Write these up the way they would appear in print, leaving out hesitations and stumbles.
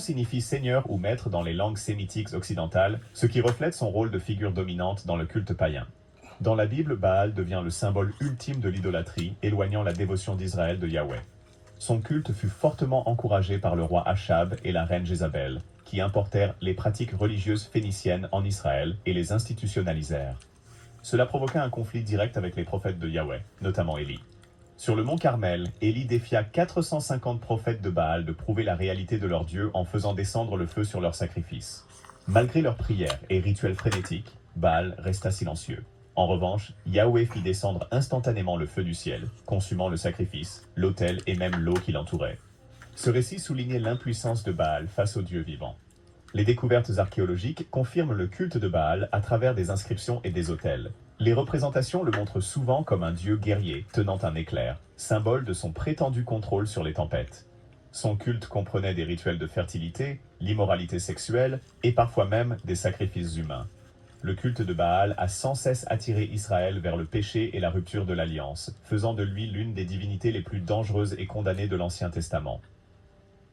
signifie seigneur ou maître dans les langues sémitiques occidentales, ce qui reflète son rôle de figure dominante dans le culte païen. Dans la Bible, Baal devient le symbole ultime de l'idolâtrie, éloignant la dévotion d'Israël de Yahweh. Son culte fut fortement encouragé par le roi Achab et la reine Jézabel, qui importèrent les pratiques religieuses phéniciennes en Israël et les institutionnalisèrent. Cela provoqua un conflit direct avec les prophètes de Yahweh, notamment Élie. Sur le mont Carmel, Élie défia 450 prophètes de Baal de prouver la réalité de leur Dieu en faisant descendre le feu sur leurs sacrifices. Malgré leurs prières et rituels frénétiques, Baal resta silencieux. En revanche, Yahweh fit descendre instantanément le feu du ciel, consumant le sacrifice, l'autel et même l'eau qui l'entourait. Ce récit soulignait l'impuissance de Baal face au Dieu vivant. Les découvertes archéologiques confirment le culte de Baal à travers des inscriptions et des autels. Les représentations le montrent souvent comme un dieu guerrier tenant un éclair, symbole de son prétendu contrôle sur les tempêtes. Son culte comprenait des rituels de fertilité, l'immoralité sexuelle et parfois même des sacrifices humains. Le culte de Baal a sans cesse attiré Israël vers le péché et la rupture de l'alliance, faisant de lui l'une des divinités les plus dangereuses et condamnées de l'Ancien Testament.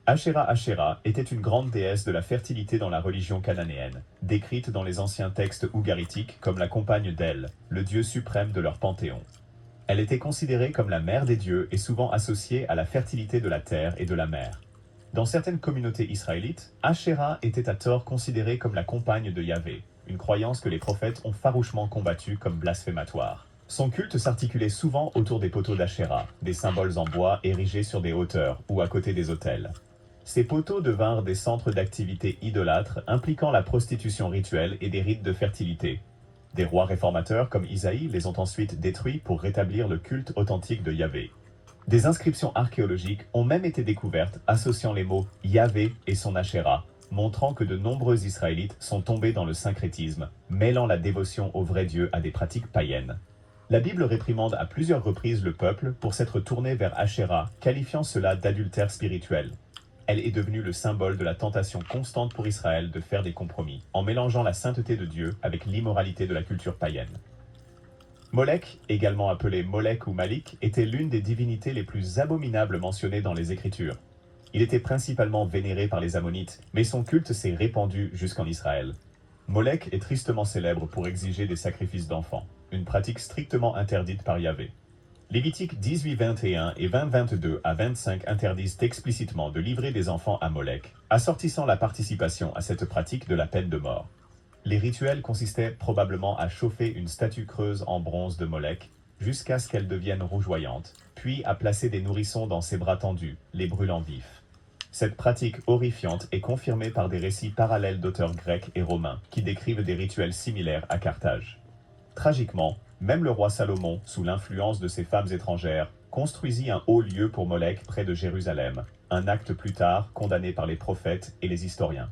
Ashéra était une grande déesse de la fertilité dans la religion cananéenne, décrite dans les anciens textes ougaritiques comme la compagne d'El, le dieu suprême de leur panthéon. Elle était considérée comme la mère des dieux et souvent associée à la fertilité de la terre et de la mer. Dans certaines communautés israélites, Ashéra était à tort considérée comme la compagne de Yahvé, une croyance que les prophètes ont farouchement combattue comme blasphématoire. Son culte s'articulait souvent autour des poteaux d'Ashéra, des symboles en bois érigés sur des hauteurs ou à côté des autels. Ces poteaux devinrent des centres d'activité idolâtres impliquant la prostitution rituelle et des rites de fertilité. Des rois réformateurs comme Isaïe les ont ensuite détruits pour rétablir le culte authentique de Yahvé. Des inscriptions archéologiques ont même été découvertes associant les mots Yahvé et son Ashéra, montrant que de nombreux Israélites sont tombés dans le syncrétisme, mêlant la dévotion au vrai Dieu à des pratiques païennes. La Bible réprimande à plusieurs reprises le peuple pour s'être tourné vers Ashéra, qualifiant cela d'adultère spirituel. Elle est devenue le symbole de la tentation constante pour Israël de faire des compromis, en mélangeant la sainteté de Dieu avec l'immoralité de la culture païenne. Molech, également appelé Molech ou Malik, était l'une des divinités les plus abominables mentionnées dans les Écritures. Il était principalement vénéré par les Ammonites, mais son culte s'est répandu jusqu'en Israël. Molech est tristement célèbre pour exiger des sacrifices d'enfants, une pratique strictement interdite par Yahvé. Lévitique 18:21 et 20:22 à 25 interdisent explicitement de livrer des enfants à Molech, assortissant la participation à cette pratique de la peine de mort. Les rituels consistaient probablement à chauffer une statue creuse en bronze de Molech jusqu'à ce qu'elle devienne rougeoyante, puis à placer des nourrissons dans ses bras tendus, les brûlant vifs. Cette pratique horrifiante est confirmée par des récits parallèles d'auteurs grecs et romains qui décrivent des rituels similaires à Carthage. Tragiquement, même le roi Salomon, sous l'influence de ces femmes étrangères, construisit un haut lieu pour Molech près de Jérusalem, un acte plus tard condamné par les prophètes et les historiens.